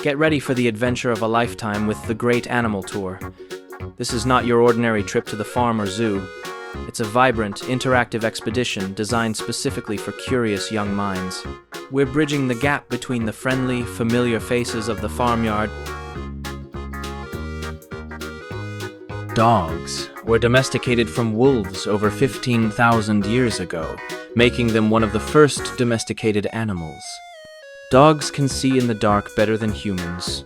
Get ready for the adventure of a lifetime with the Great Animal Tour. This is not your ordinary trip to the farm or zoo. It's a vibrant, interactive expedition designed specifically for curious young minds. We're bridging the gap between the friendly, familiar faces of the farmyard. Dogs were domesticated from wolves over 15,000 years ago, making them one of the first domesticated animals. Dogs can see in the dark better than humans,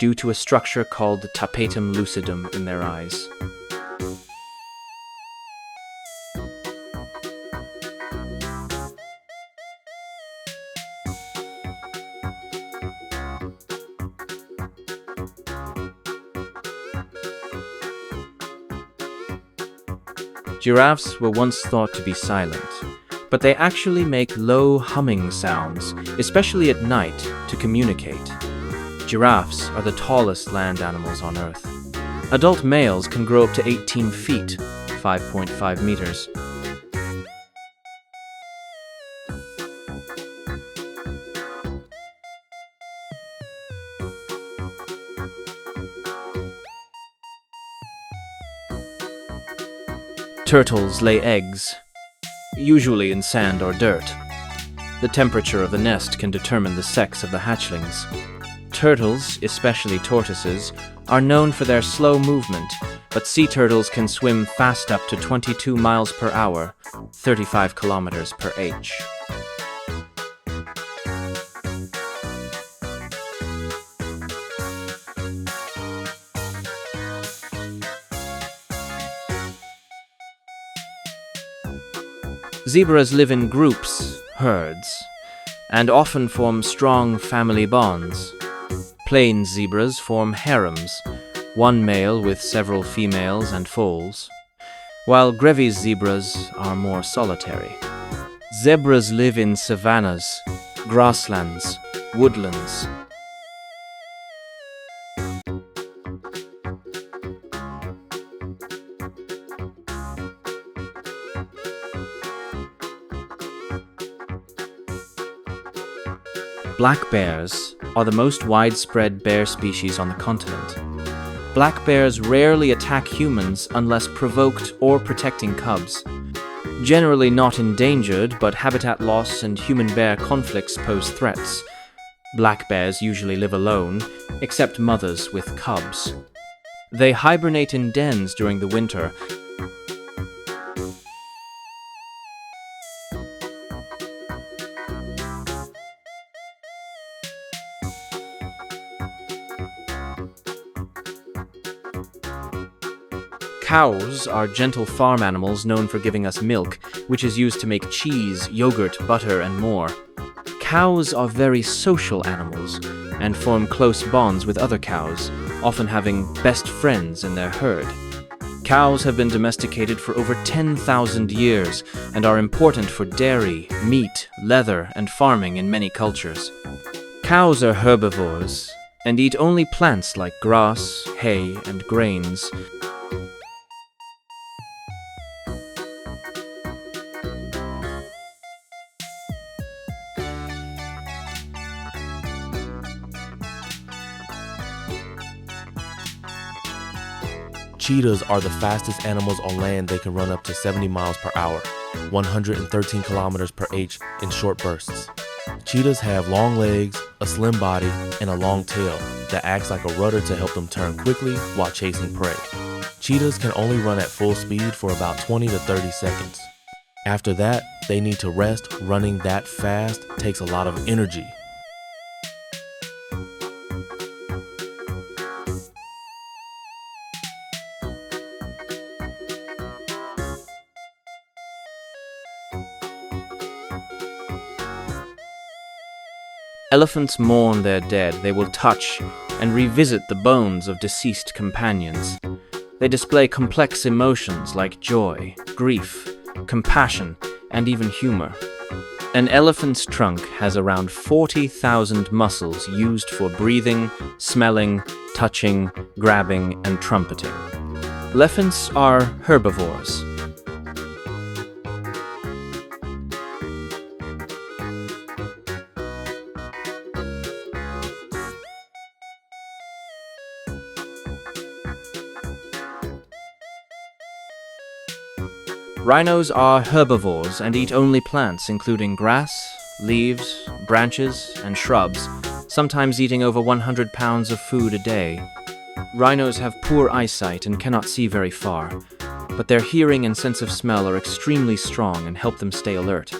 due to a structure called the tapetum lucidum in their eyes. Giraffes were once thought to be silent, but they actually make low humming sounds, especially at night, to communicate. Giraffes are the tallest land animals on Earth. Adult males can grow up to 18 feet, 5.5 meters. Turtles lay eggs, usually in sand or dirt. The temperature of the nest can determine the sex of the hatchlings. Turtles, especially tortoises, are known for their slow movement, but sea turtles can swim fast up to 22 miles per hour, 35 kilometers per h. Zebras live in groups, herds, and often form strong family bonds. Plains zebras form harems, one male with several females and foals, while Grevy's zebras are more solitary. Zebras live in savannas, grasslands, woodlands. Black bears are the most widespread bear species on the continent. Black bears rarely attack humans unless provoked or protecting cubs. Generally not endangered, but habitat loss and human-bear conflicts pose threats. Black bears usually live alone, except mothers with cubs. They hibernate in dens during the winter. Cows are gentle farm animals known for giving us milk, which is used to make cheese, yogurt, butter, and more. Cows are very social animals and form close bonds with other cows, often having best friends in their herd. Cows have been domesticated for over 10,000 years and are important for dairy, meat, leather, and farming in many cultures. Cows are herbivores and eat only plants like grass, hay, and grains. Cheetahs are the fastest animals on land. They can run up to 70 miles per hour, 113 kilometers per h in short bursts. Cheetahs have long legs, a slim body, and a long tail that acts like a rudder to help them turn quickly while chasing prey. Cheetahs can only run at full speed for about 20 to 30 seconds. After that, they need to rest. Running that fast takes a lot of energy. Elephants mourn their dead. They will touch and revisit the bones of deceased companions. They display complex emotions like joy, grief, compassion, and even humor. An elephant's trunk has around 40,000 muscles used for breathing, smelling, touching, grabbing, and trumpeting. Elephants are herbivores. Rhinos are herbivores and eat only plants, including grass, leaves, branches, and shrubs, sometimes eating over 100 pounds of food a day. Rhinos have poor eyesight and cannot see very far, but their hearing and sense of smell are extremely strong and help them stay alert.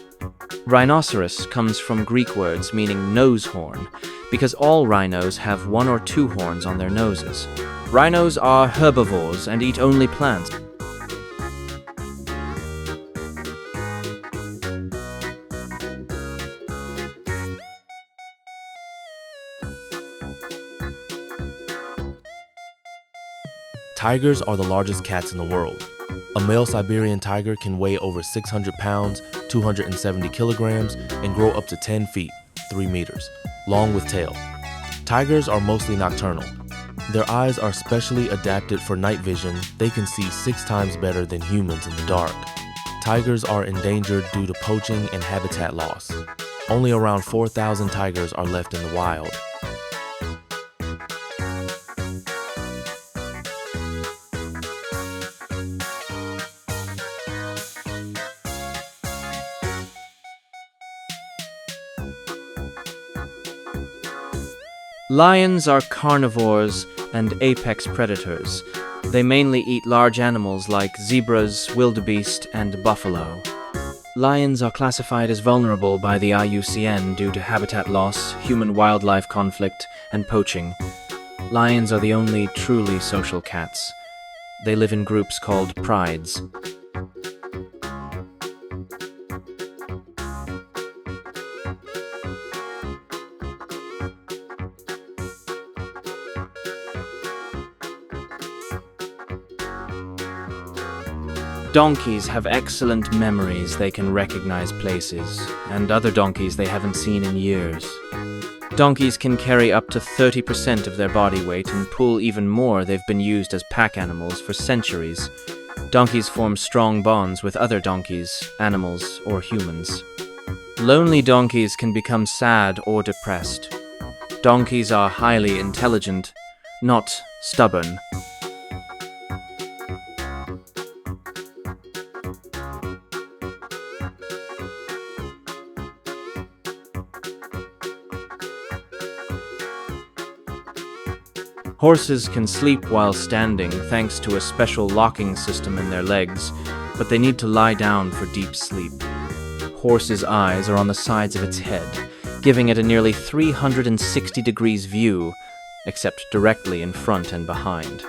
Rhinoceros comes from Greek words meaning nose horn, because all rhinos have 1 or 2 horns on their noses. Rhinos are herbivores and eat only plants. Tigers are the largest cats in the world. A male Siberian tiger can weigh over 600 pounds, 270 kilograms, and grow up to 10 feet, 3 meters, long with tail. Tigers are mostly nocturnal. Their eyes are specially adapted for night vision. They can see 6 times better than humans in the dark. Tigers are endangered due to poaching and habitat loss. Only around 4,000 tigers are left in the wild. Lions are carnivores and apex predators. They mainly eat large animals like zebras, wildebeest, and buffalo. Lions are classified as vulnerable by the IUCN due to habitat loss, human-wildlife conflict, and poaching. Lions are the only truly social cats. They live in groups called prides. Donkeys have excellent memories. They can recognize places, and other donkeys they haven't seen in years. Donkeys can carry up to 30% of their body weight and pull even more. They've been used as pack animals for centuries. Donkeys form strong bonds with other donkeys, animals, or humans. Lonely donkeys can become sad or depressed. Donkeys are highly intelligent, not stubborn. Horses can sleep while standing thanks to a special locking system in their legs, but they need to lie down for deep sleep. Horse's eyes are on the sides of its head, giving it a nearly 360 degrees view, except directly in front and behind.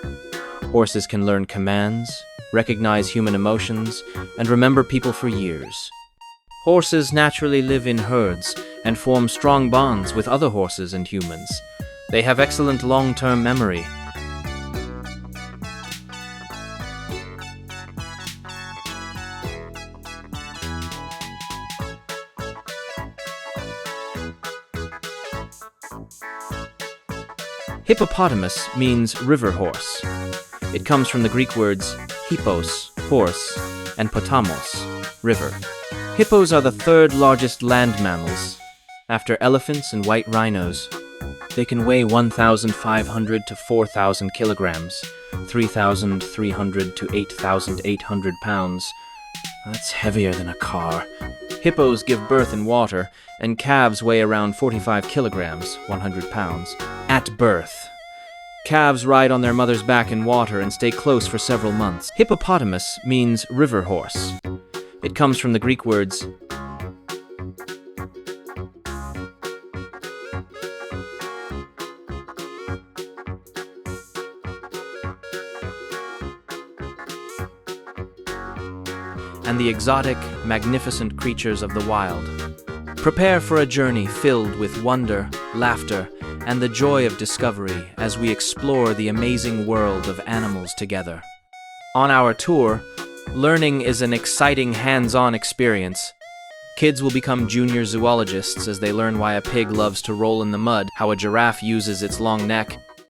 Horses can learn commands, recognize human emotions, and remember people for years. Horses naturally live in herds and form strong bonds with other horses and humans. They have excellent long-term memory. Hippopotamus means river horse. It comes from the Greek words hippos, horse, and potamos, river. Hippos are the 3rd largest land mammals, after elephants and white rhinos. They can weigh 1,500 to 4,000 kilograms, 3,300 to 8,800 pounds. That's heavier than a car. Hippos give birth in water, and calves weigh around 45 kilograms, 100 pounds, at birth. Calves ride on their mother's back in water and stay close for several months. Hippopotamus means river horse. It comes from the Greek words and the exotic, magnificent creatures of the wild. Prepare for a journey filled with wonder, laughter, and the joy of discovery as we explore the amazing world of animals together. On our tour, learning is an exciting hands-on experience. Kids will become junior zoologists as they learn why a pig loves to roll in the mud, how a giraffe uses its long neck,